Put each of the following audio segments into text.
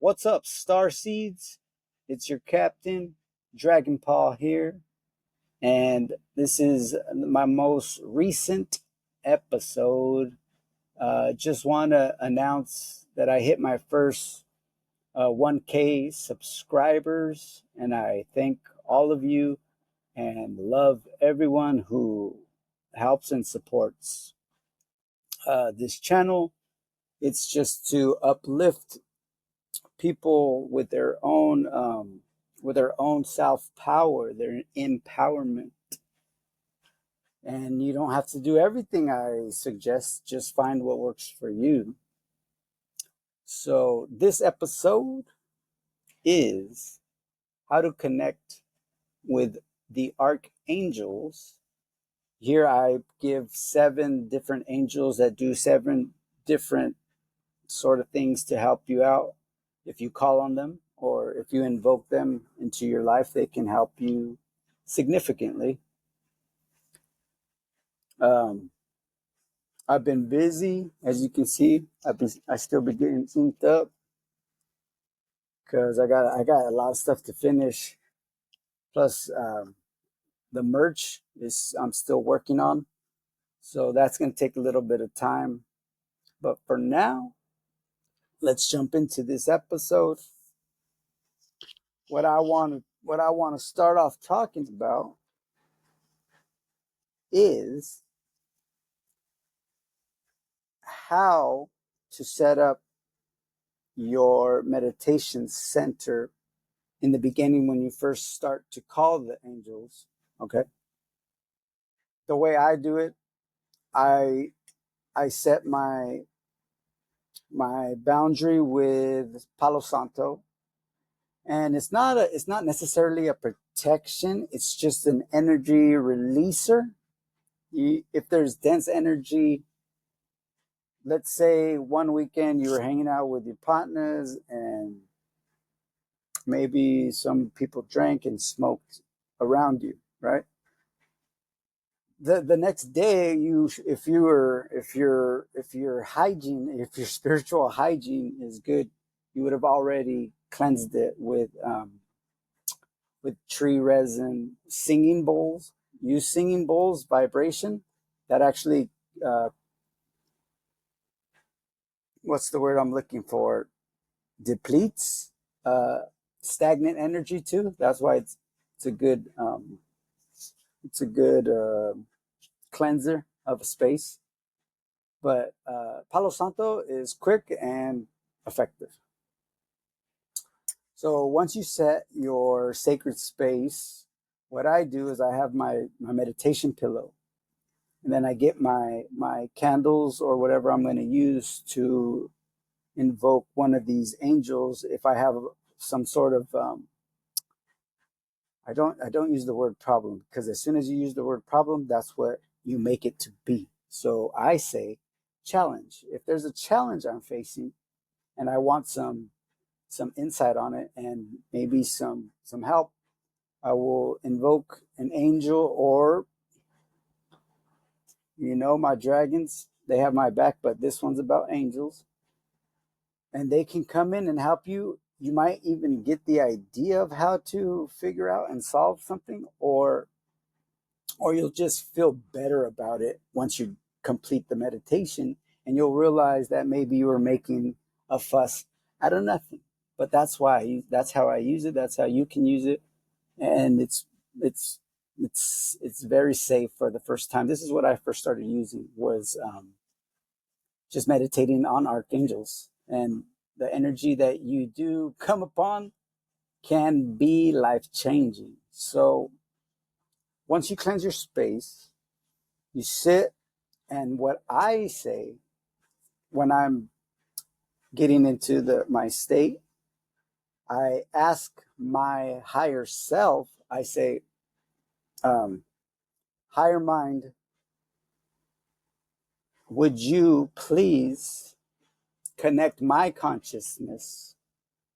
What's up, Star Seeds? It's your captain, Dragon Paw here, and this is my most recent episode. Just want to announce that I hit my first 1K subscribers, and I thank all of you and love everyone who helps and supports this channel. It's just to uplift people with their own self power, their empowerment. And you don't have to do everything I suggest, just find what works for you. So this episode is how to connect with the Archangels. Here I give 7 different angels that do 7 different sort of things to help you out. If you call on them or if you invoke them into your life, they can help you significantly. Um, I've been busy, as you can see. I still be getting inked up because I got a lot of stuff to finish. Plus, the merch is I'm still working on, so that's going to take a little bit of time. But for now, let's jump into this episode. What I want to start off talking about is how to set up your meditation center in the beginning when you first start to call the angels. Okay. The way I do it, I I set my boundary with Palo Santo, and it's not necessarily a protection. It's just an energy releaser. If there's dense energy, let's say one weekend you were hanging out with your partners and maybe some people drank and smoked around you, right? The next day, you if your hygiene, if your spiritual hygiene is good, you would have already cleansed it with tree resin. Singing bowls, use singing bowls vibration that actually what's the word I'm looking for, depletes uh, stagnant energy too. That's why it's a good it's a good cleanser of a space. But Palo Santo is quick and effective. So once you set your sacred space, what I do is I have my meditation pillow, and then I get my candles or whatever I'm going to use to invoke one of these angels. If I have some sort of I don't use the word problem, because as soon as you use the word problem, that's what you make it to be. So I say challenge. If there's a challenge I'm facing and I want some insight on it and maybe some help, I will invoke an angel, or my dragons, they have my back, but this one's about angels, and they can come in and help you. You might even get the idea of how to figure out and solve something, or you'll just feel better about it once you complete the meditation, and you'll realize that maybe you were making a fuss out of nothing. But that's how I use it. That's how you can use it. And it's it's very safe for the first time. This is what I first started using, was just meditating on archangels, and the energy that you do come upon can be life changing. So once you cleanse your space, you sit, and what I say when I'm getting into my state, I ask my higher self. I say, higher mind, would you please connect my consciousness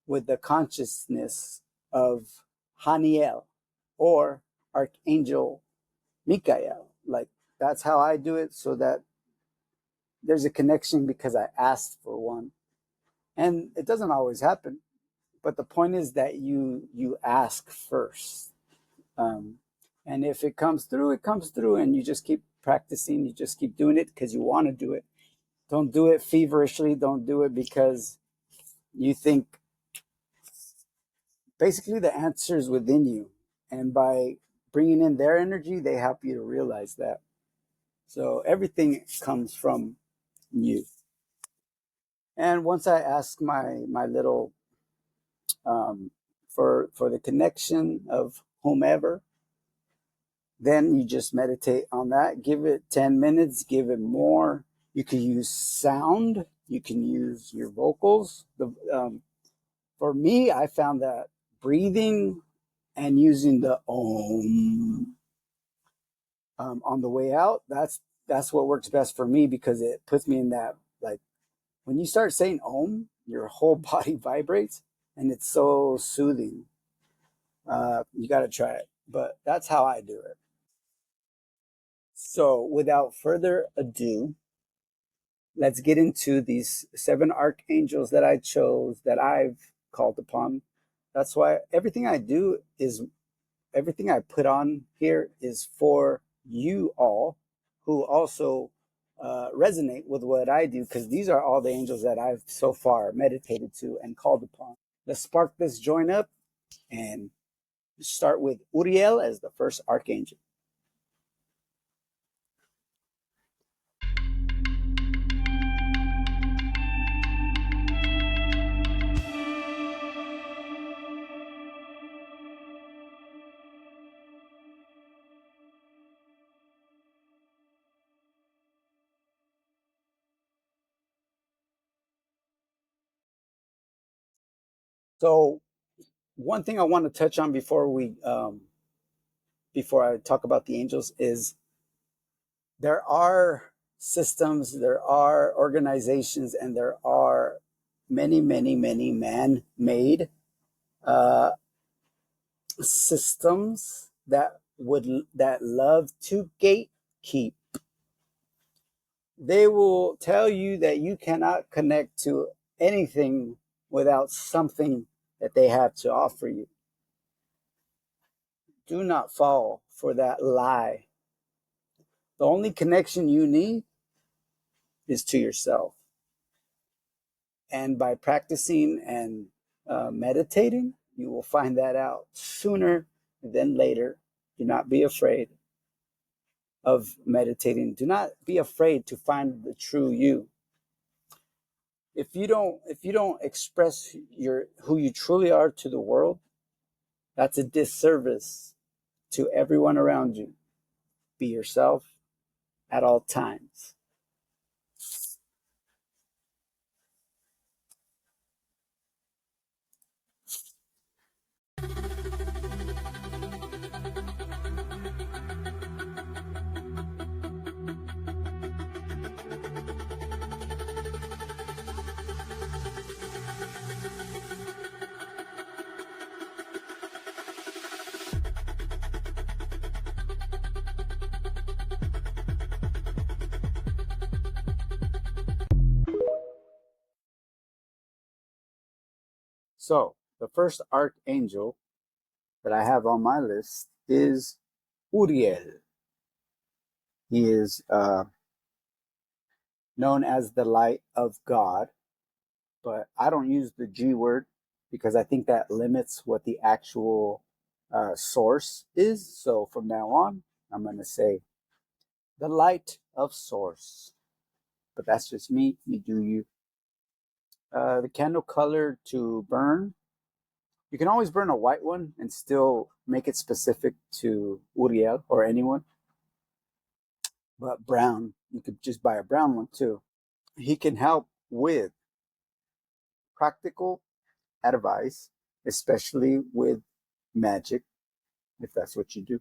with the consciousness of Haniel, or Archangel Michael? Like, that's how I do it, so that there's a connection, because I asked for one. And it doesn't always happen. But the point is that you ask first. Um, and if it comes through, it comes through, and you just keep practicing. You just keep doing it because you want to do it. Don't do it feverishly. Don't do it because you think basically the answer is within you. And by bringing in their energy, they help you to realize that. So everything comes from you. And once I ask my little for the connection of whomever, then you just meditate on that. Give it 10 minutes, give it more. You can use sound, you can use your vocals. For me, I found that breathing and using the om on the way out, that's what works best for me because it puts me in that, like, when you start saying om, your whole body vibrates and it's so soothing. You got to try it, but that's how I do it. So, without further ado, let's get into these seven archangels that I chose, that I've called upon. That's why everything I put on here is for you all who also resonate with what I do, because these are all the angels that I've so far meditated to and called upon. Let's spark this joint up and start with Uriel as the first archangel. So one thing I want to touch on before I talk about the angels is there are systems, there are organizations, and there are many man-made uh, systems that love to gatekeep. They will tell you that you cannot connect to anything without something that they have to offer you. Do not fall for that lie. The only connection you need is to yourself. And by practicing and meditating, you will find that out sooner than later. Do not be afraid of meditating. Do not be afraid to find the true you. If you don't express your who you truly are to the world, that's a disservice to everyone around you. Be yourself at all times. So, the first archangel that I have on my list is Uriel. He is known as the light of God, but I don't use the G word because I think that limits what the actual source is. So from now on, I'm going to say the light of source. But that's just me. You do you. The candle color to burn. You can always burn a white one and still make it specific to Uriel or anyone. But brown, you could just buy a brown one too. He can help with practical advice, especially with magic, if that's what you do.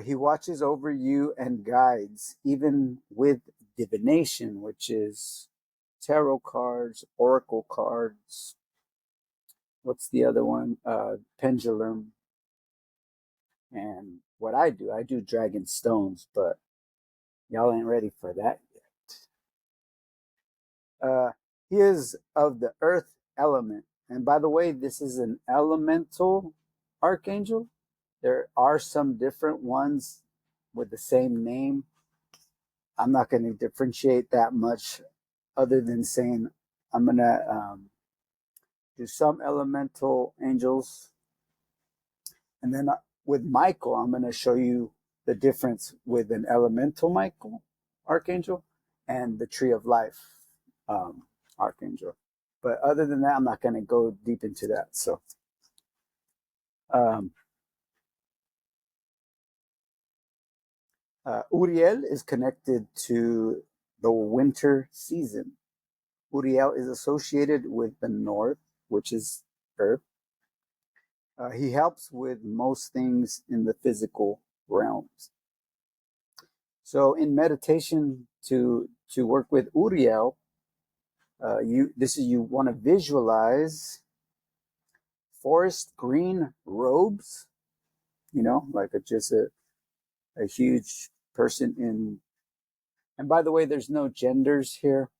He watches over you and guides, even with divination, which is tarot cards, oracle cards. What's the other one? Pendulum. And what I do dragon stones, but y'all ain't ready for that yet. He is of the earth element, And by the way, this is an elemental archangel. There are some different ones with the same name. I'm not going to differentiate that much other than saying I'm going to do some elemental angels. And then with Michael, I'm going to show you the difference with an elemental Michael archangel and the tree of life archangel. But other than that, I'm not going to go deep into that. So, um, Uriel is connected to the winter season. Uriel is associated with the north, which is earth. He helps with most things in the physical realms. So in meditation to work with Uriel, you want to visualize forest green robes, like a huge person in. And by the way, there's no genders here.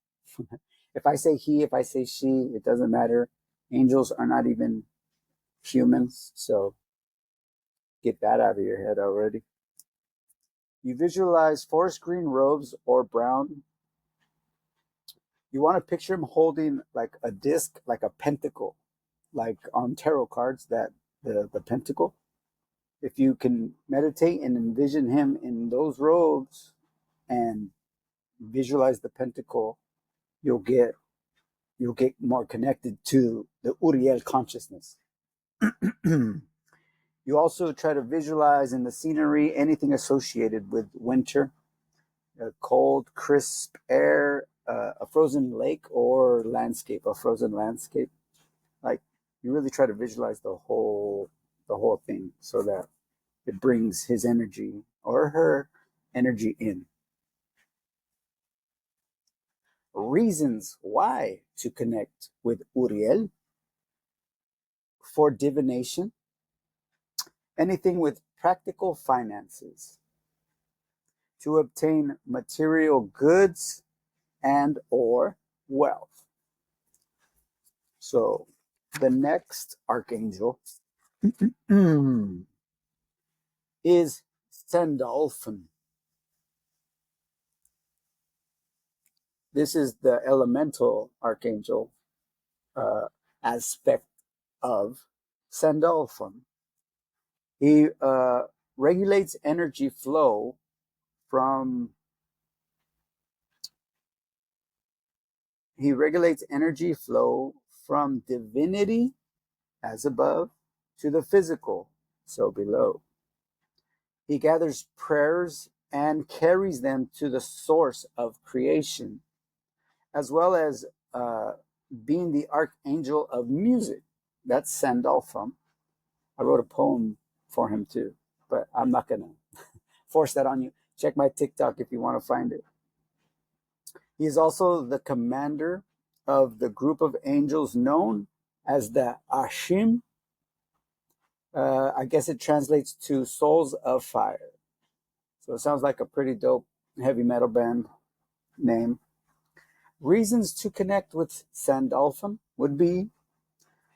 If I say he, if I say she, it doesn't matter. Angels are not even humans, so get that out of your head already. You visualize forest green robes or brown. You want to picture him holding like a disc, like a pentacle, like on tarot cards, that the pentacle. If you can meditate and envision him in those robes and visualize the pentacle, you'll get more connected to the Uriel consciousness. You also try to visualize in the scenery anything associated with winter, cold, crisp air, a frozen lake or landscape, a frozen landscape. Like you really try to visualize the whole thing so that it brings his energy or her energy in. Reasons why to connect with Uriel: for divination, anything with practical finances, to obtain material goods and or wealth. So the next archangel is Sandalphon. This is the elemental archangel aspect of Sandalphon. He regulates energy flow from divinity, as above, to the physical, so below. He gathers prayers and carries them to the source of creation, as well as being the archangel of music. That's Sandalphon. I wrote a poem for him too, but I'm not going to force that on you. Check my TikTok if you want to find it. He is also the commander of the group of angels known as the Ashim. I guess it translates to souls of fire. So it sounds like a pretty dope heavy metal band name. Reasons to connect with Sandalphon would be: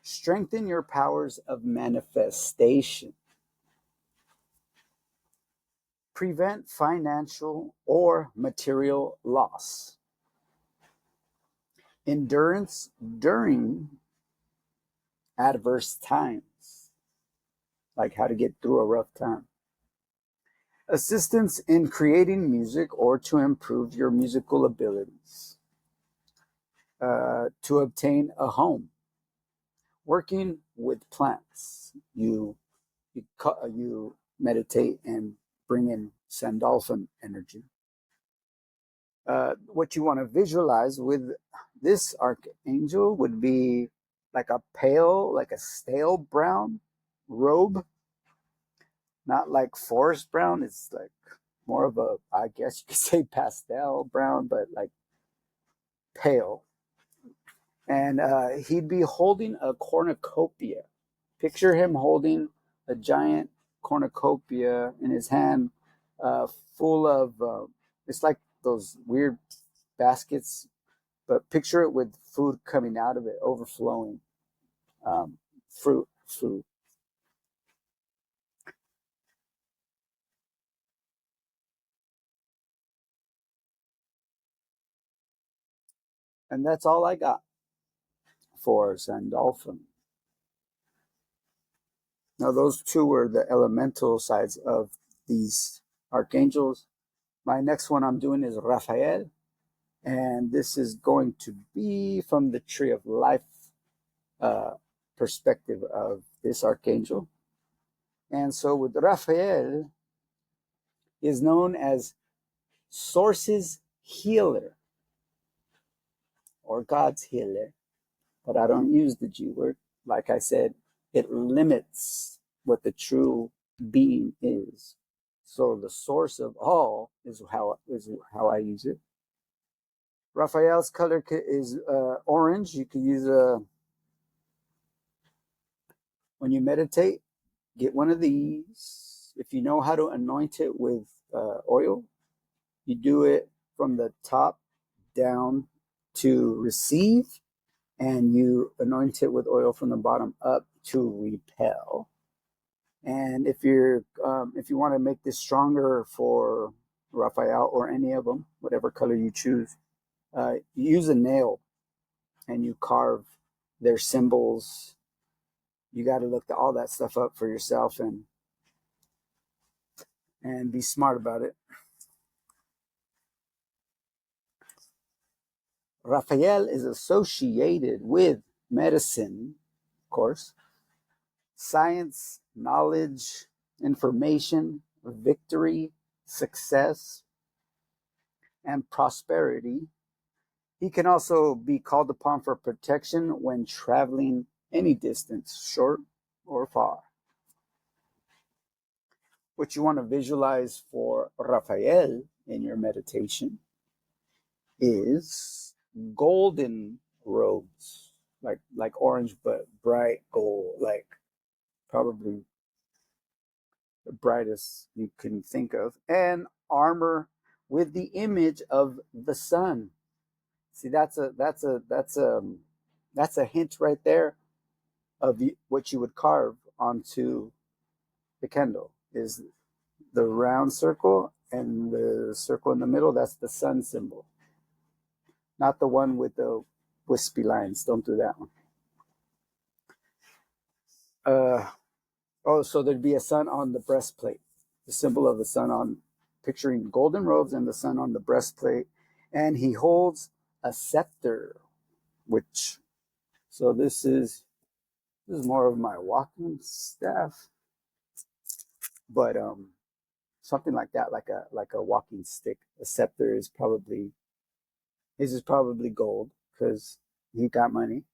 strengthen your powers of manifestation, prevent financial or material loss, endurance during adverse times, like how to get through a rough time, assistance in creating music or to improve your musical abilities, to obtain a home, working with plants. You meditate and bring in Sandalphon energy. What you want to visualize with this archangel would be like a stale brown robe, not like forest brown. It's like more of a, I guess you could say, pastel brown, but like pale. And he'd be holding a cornucopia. Picture him holding a giant cornucopia in his hand, full of, it's like those weird baskets, but picture it with food coming out of it, overflowing. fruit. And that's all I got for Sandalphon. Now, those two were the elemental sides of these archangels. My next one I'm doing is Raphael, and this is going to be from the Tree of Life uh, perspective of this archangel. And so, with Raphael, is known as Source's healer or God's healer, but I don't use the G word. Like I said, it limits what the true being is. So the source of all is how I use it. Raphael's color is orange. You can use when you meditate. Get one of these. If you know how to anoint it with oil, you do it from the top down to receive, and you anoint it with oil from the bottom up to repel. And if you want to make this stronger for Raphael or any of them, whatever color you choose, you use a nail and you carve their symbols. You got to look all that stuff up for yourself and be smart about it. Raphael is associated with medicine, of course, science, knowledge, information, victory, success, and prosperity. He can also be called upon for protection when traveling any distance, short or far. What you want to visualize for Raphael in your meditation is golden robes, like orange but bright gold, like probably the brightest you can think of, and armor with the image of the sun. See, that's a hint right there of what you would carve onto the candle is the round circle and the circle in the middle. That's the sun symbol, not the one with the wispy lines. Don't do that one. So there'd be a sun on the breastplate, the symbol of the sun on, picturing golden robes and the sun on the breastplate, and he holds a scepter, which so this is more of my walking staff, but something like that, like a walking stick. A scepter is probably his is probably gold because he got money.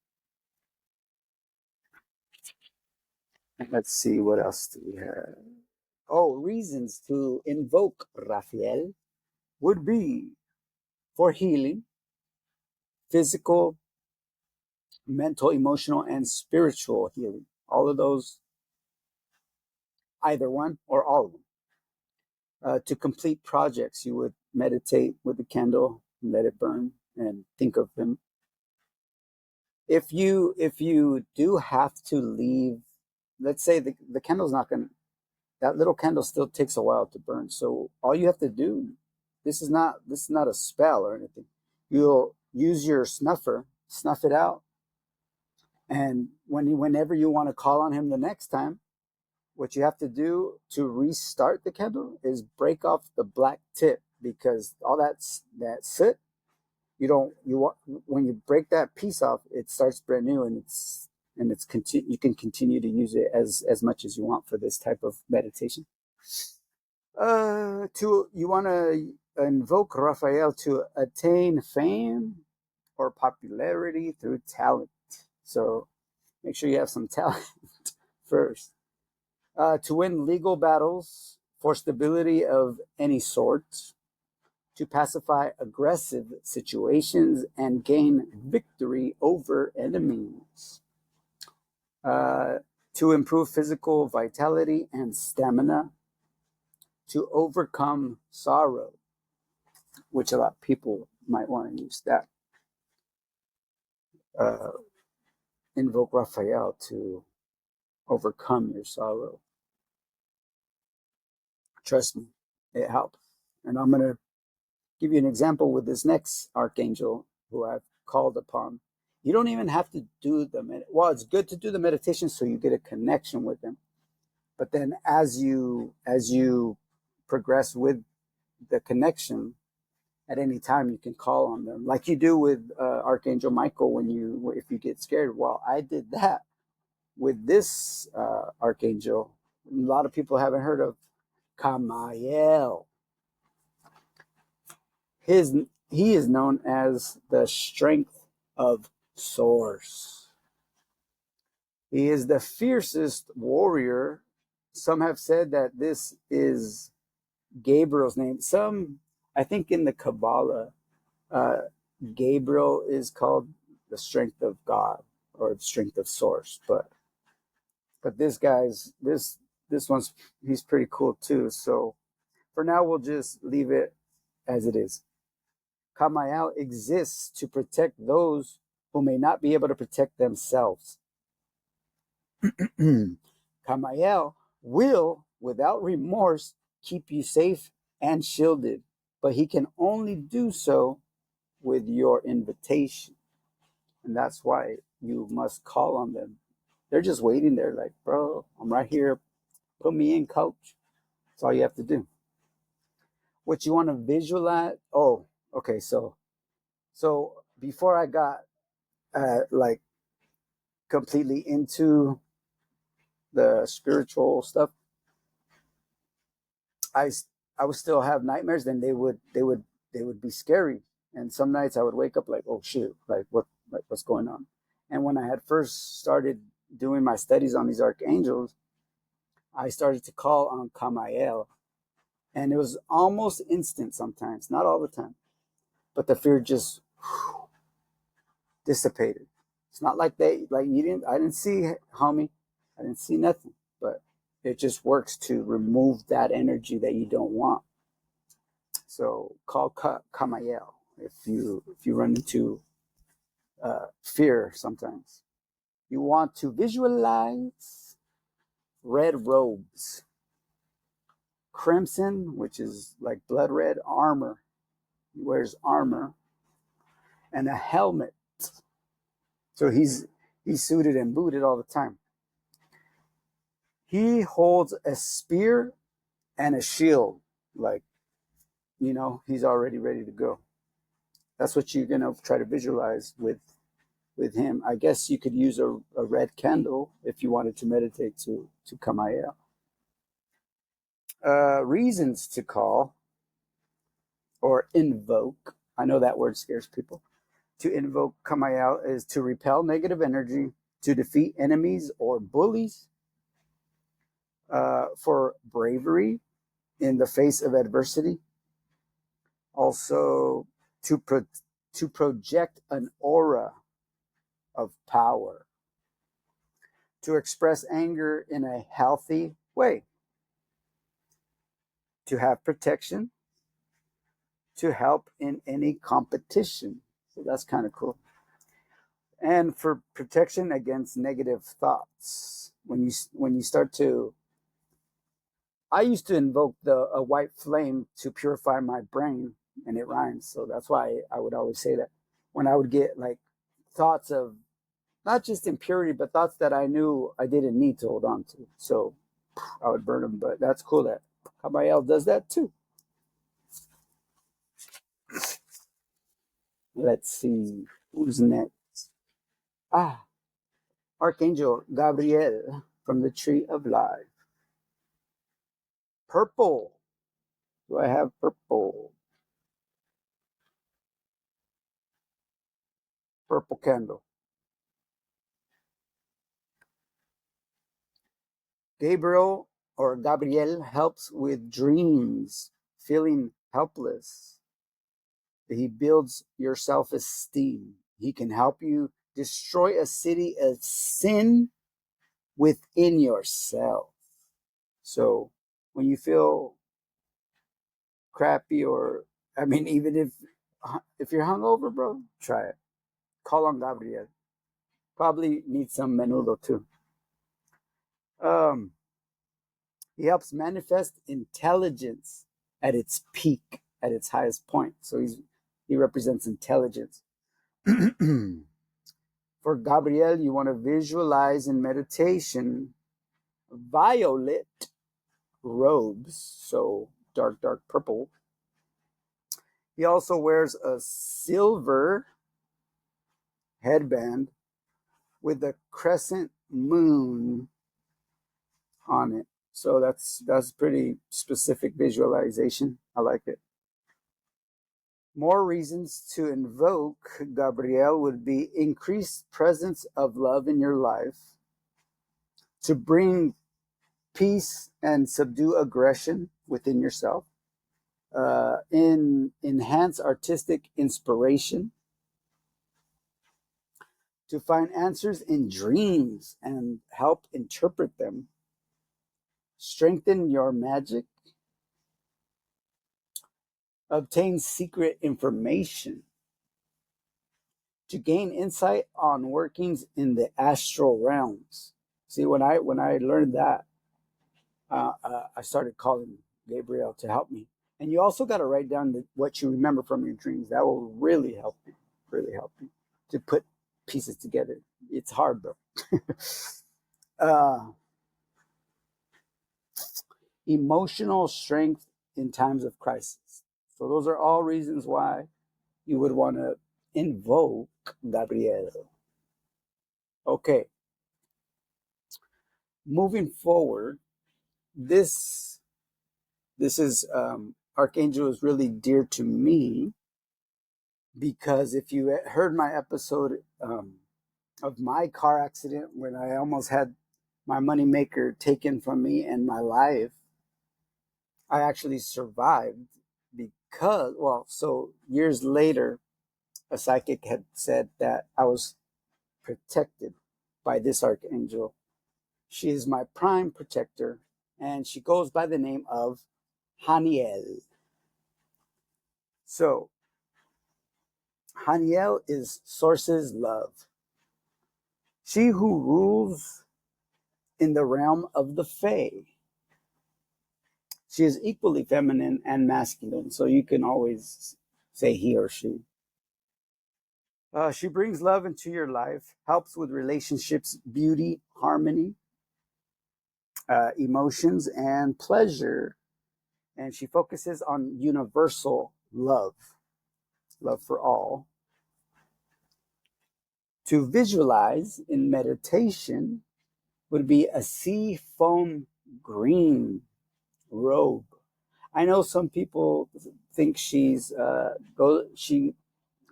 Let's see what else do we have. Oh, reasons to invoke Raphael would be for healing, physical, mental, emotional, and spiritual healing. All of those, either one or all of them. To complete projects, you would meditate with the candle, let it burn, and think of him. If you do have to leave, let's say the candle's not going to, that little candle still takes a while to burn. So all you have to do, this is not a spell or anything. You'll use your snuffer, snuff it out, and whenever you want to call on him the next time, what you have to do to restart the candle is break off the black tip, because all that soot, when you break that piece off, it starts brand new, and you can continue to use it as much as you want for this type of meditation. To you want to invoke Raphael to attain fame or popularity through talent. So make sure you have some talent first. To win legal battles for stability of any sort, to pacify aggressive situations and gain victory over enemies, to improve physical vitality and stamina, to overcome sorrow, which a lot of people might want to use that. Uh, invoke Raphael to overcome your sorrow. Trust me, it helps. And I'm going to give you an example with this next archangel who I've called upon. You don't even have to do well, it's good to do the meditation so you get a connection with them. But then as you progress with the connection, at any time you can call on them, like you do with Archangel Michael if you get scared. Well, I did that with this archangel. A lot of people haven't heard of Kamael. He is known as the strength of source. He is the fiercest warrior. Some have said that this is Gabriel's name. Some, I think in the Kabbalah, uh, Gabriel is called the strength of God or the strength of source. But this one's, he's pretty cool too. So for now, we'll just leave it as it is. Kamael exists to protect those who may not be able to protect themselves. Kamael will, without remorse, keep you safe and shielded, but he can only do so with your invitation. And that's why you must call on them. They're just waiting there, like, bro, I'm right here. Put me in, coach. That's all you have to do. What you want to visualize? Oh, okay. So before I got like completely into the spiritual stuff, I I would still have nightmares. Then they would be scary. And some nights I would wake up like, oh shit, what's going on? And when I had first started doing my studies on these archangels, I started to call on Kamael, and it was almost instant sometimes, not all the time, but the fear just dissipated. It's not like I didn't see, homie, I didn't see nothing, but it just works to remove that energy that you don't want. So call Kamael if you run into fear sometimes. You want to visualize red robes, crimson, which is like blood red armor. He wears armor and a helmet. So he's suited and booted all the time. He holds a spear and a shield, like, he's already ready to go. That's what you're gonna try to visualize with him. I guess you could use a red candle if you wanted to meditate to Kamael. Reasons to call or invoke. I know that word scares people. To invoke Kamael is to repel negative energy, to defeat enemies or bullies, for bravery in the face of adversity. Also, to project an aura of power, to express anger in a healthy way, to have protection, to help in any competition. So that's kind of cool. And for protection against negative thoughts. When you start to, I used to invoke a white flame to purify my brain, and it rhymes. So that's why I would always say that when I would get like thoughts of not just impurity, but thoughts that I knew I didn't need to hold on to. So I would burn them. But that's cool that Kamael does that too. Let's see who's next. Archangel Gabriel from the Tree of Life. Purple. Do I have purple? Purple candle. Gabriel or Gabriel helps with dreams, feeling helpless. He builds your self-esteem. He can help you destroy a city of sin within yourself. So when you feel crappy, or I mean, even if you're hungover, bro, try it. Call on Gabriel. Probably needs some menudo too. Um, he helps manifest intelligence at its peak, at its highest point. So he represents intelligence. For Gabriel, you want to visualize in meditation violet robes, so dark, dark purple. He also wears a silver headband with a crescent moon on it. So that's pretty specific visualization. I like it. More reasons to invoke Gabriel would be increased presence of love in your life, to bring peace and subdue aggression within yourself, enhance artistic inspiration, to find answers in dreams and help interpret them, strengthen your magic, obtain secret information, to gain insight on workings in the astral realms. See, when I learned that, I started calling Gabriel to help me. And you also got to write down what you remember from your dreams. That will really help you to put pieces together. It's hard though. uh, Emotional strength in times of crisis. So those are all reasons why you would want to invoke Gabriel. Okay, moving forward, this this is Archangel is really dear to me because if you heard my episode of my car accident when I almost had my moneymaker taken from me and my life, I actually survived because, well, so years later, a psychic had said that I was protected by this archangel. She is my prime protector, and she goes by the name of Haniel. So, Haniel is Source's love. She who rules in the realm of the Fae. She is equally feminine and masculine, so you can always say he or she. She brings love into your life, helps with relationships, beauty, harmony, emotions, and pleasure. And she focuses on universal love, love for all. To visualize in meditation would be a sea foam green robe. I know some people think she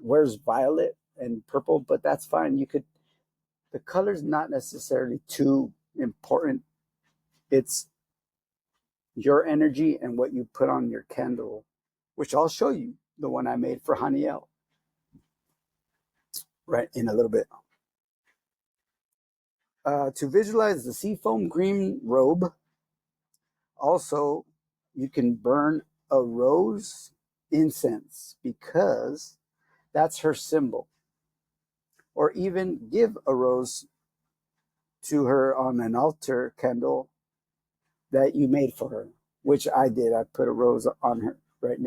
wears violet and purple, but that's fine. You could the color's not necessarily too important. It's your energy and what you put on your candle, which I'll show you the one I made for Haniel right in a little bit. To visualize the seafoam green robe, also you can burn a rose incense because that's her symbol, or even give a rose to her on an altar candle that you made for her, which I did. I put a rose on her right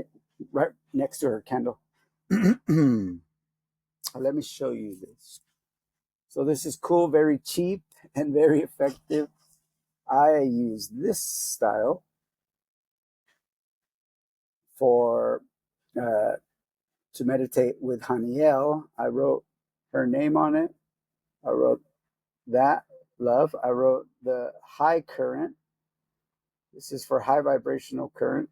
next to her candle. Let me show you this. So this is cool, very cheap, and very effective. I use this style for to meditate with Haniel. I wrote her name on it. I wrote that love. I wrote the high current. This is for high vibrational current.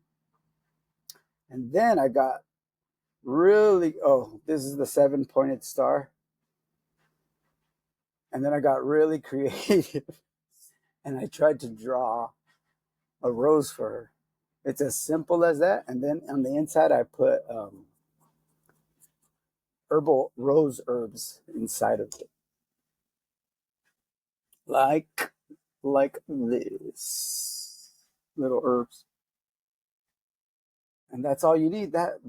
And then I got this is the 7-pointed star. And then I got really creative and I tried to draw a rose for her. It's as simple as that. And then on the inside, I put herbal rose herbs inside of it. Like this. Little herbs. And that's all you need. That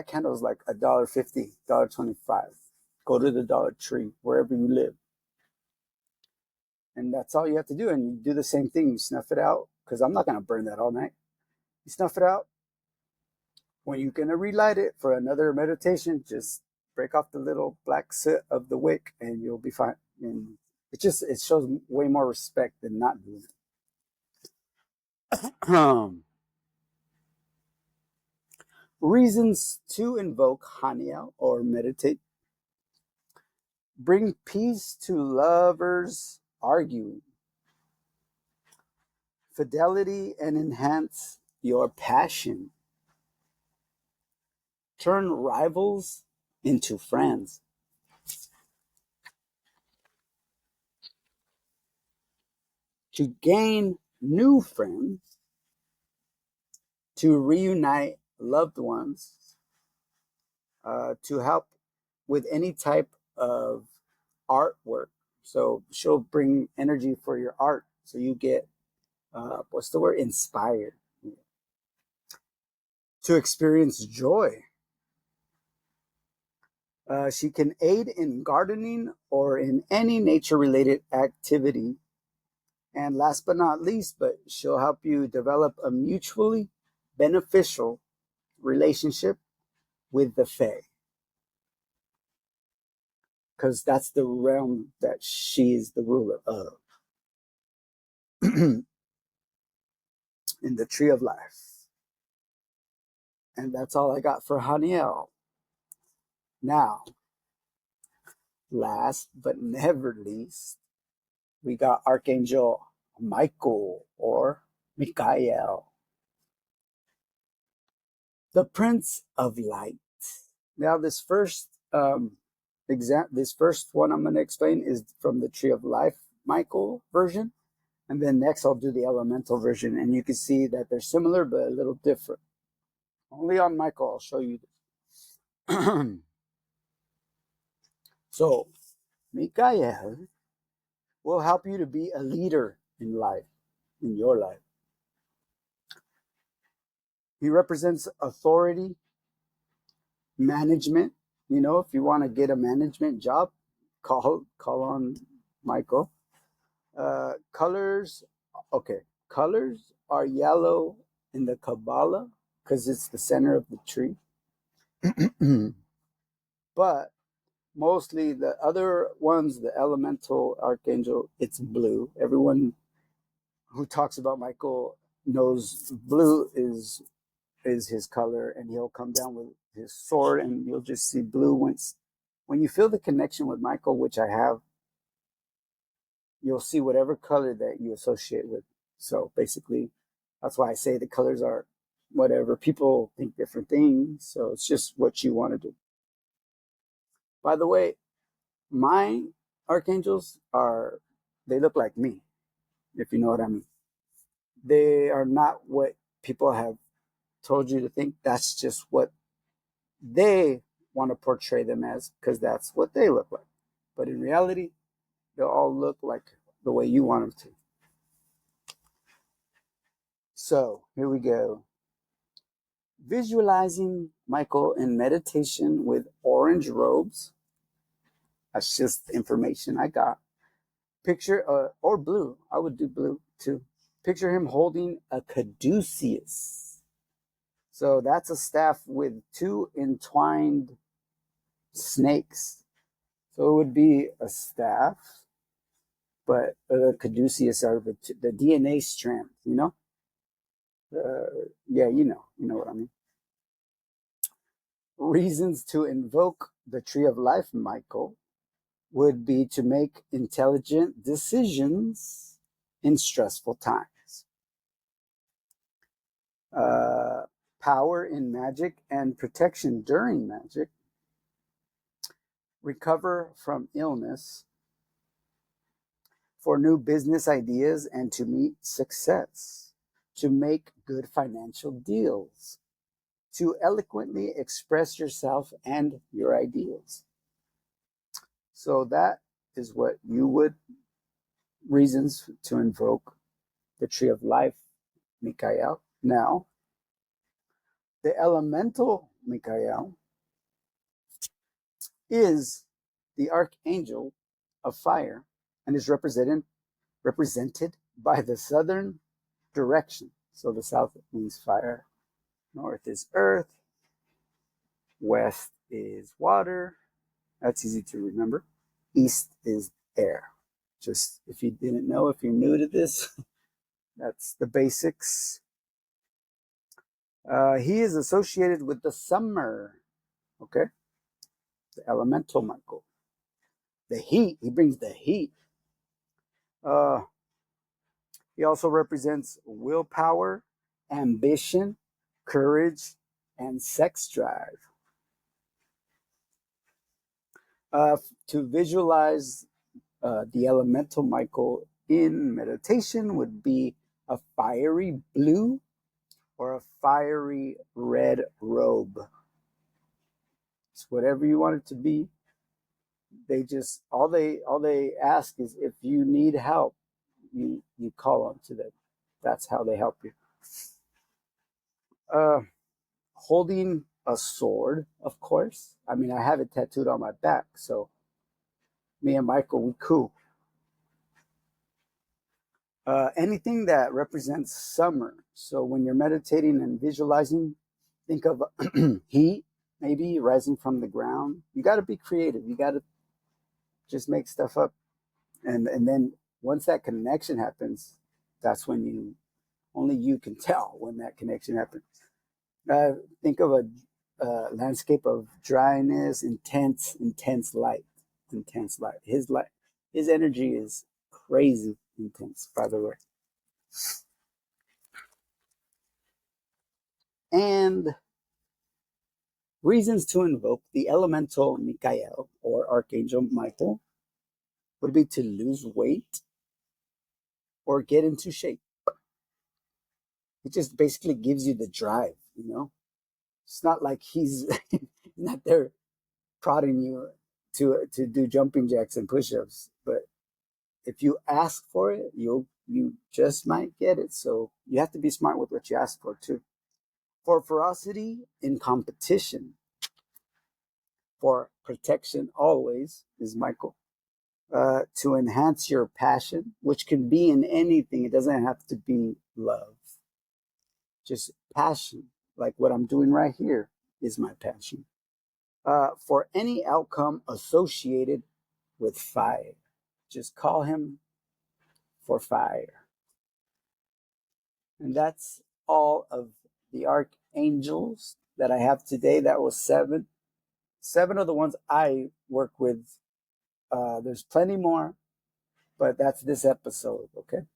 candle is like $1.50, $1.25. Go to the Dollar Tree, wherever you live. And that's all you have to do. And you do the same thing. You snuff it out, because I'm not going to burn that all night. You snuff it out. When you're going to relight it for another meditation, just break off the little black soot of the wick and you'll be fine. And it shows way more respect than not doing it. Reasons to invoke Haniel or meditate. Bring peace to lovers arguing. Fidelity and enhance your passion. Turn rivals into friends. To gain new friends. To reunite loved ones. To help with any type of artwork. So she'll bring energy for your art. So you get, what's the word? Inspired. To experience joy. She can aid in gardening or in any nature-related activity. And last but not least, but she'll help you develop a mutually beneficial relationship with the Fae. Because that's the realm that she is the ruler of. In the Tree of Life. And that's all I got for Haniel. Now, last but never least, we got Archangel Michael or Michael, the Prince of Light. Now, this first one I'm going to explain is from the Tree of Life Michael version, and then next I'll do the Elemental version, and you can see that they're similar but a little different. Only on Michael I'll show you this. So, Michael will help you to be a leader in life, in your life. He represents authority, management. You know, if you want to get a management job, call on Michael. Colors, okay. Colors are yellow in the Kabbalah because it's the center of the tree. But mostly the other ones, the elemental archangel, it's blue. Everyone who talks about Michael knows blue is his color, and he'll come down with his sword, and you'll just see blue. When you feel the connection with Michael, which I have, you'll see whatever color that you associate with. So basically, that's why I say the colors are whatever. People think different things, so it's just what you want to do. By the way, my archangels they look like me, if you know what I mean. They are not what people have told you to think. That's just what they want to portray them as, because that's what they look like. But in reality, they'll all look like the way you want them to. So here we go. Visualizing Michael in meditation with orange robes. That's just information I got. Picture, or blue. I would do blue too. Picture him holding a caduceus. So that's a staff with two entwined snakes. So it would be a staff, but the caduceus are the DNA strand, you know? Yeah, you know what I mean. Reasons to invoke the Tree of Life, Michael, would be to make intelligent decisions in stressful times. Power in magic and protection during magic. Recover from illness. For new business ideas and to meet success. To make good financial deals. To eloquently express yourself and your ideals. So that is what you would, reasons to invoke the Tree of Life, Michael. Now, the elemental Michael is the archangel of fire, and is represented by the southern direction. So the south means fire, north is earth, west is water. That's easy to remember. East is air. Just if you didn't know, if you're new to this, that's the basics. He is associated with the summer. Okay, the elemental Michael. The heat. He brings the heat. Uh, he also represents willpower, ambition, courage, and sex drive. To visualize the elemental Michael in meditation would be a fiery blue or a fiery red robe. It's whatever you want it to be. They just all they ask is if you need help, you call on to them. That's how they help you. Uh, Holding a sword, of course. I mean, I have it tattooed on my back, so me and Michael, we cool. Anything that represents summer. So when you're meditating and visualizing, think of heat maybe rising from the ground. You got to be creative. You got to just make stuff up, and then once that connection happens, that's when you can tell when that connection happens. Think of a landscape of dryness, intense light, intense light. His energy is crazy intense, by the way. And reasons to invoke the elemental Michael or Archangel Michael would be to lose weight or get into shape. It just basically gives you the drive, you know? It's not like he's not there prodding you to do jumping jacks and push-ups, but if you ask for it, you just might get it. So you have to be smart with what you ask for too. For ferocity in competition, for protection always is Michael. To enhance your passion, which can be in anything. It doesn't have to be love. Just passion, like what I'm doing right here is my passion. For any outcome associated with fire, just call him for fire. And that's all of the archangels that I have today. That was seven. Seven of the ones I work with. There's plenty more, but that's this episode, okay?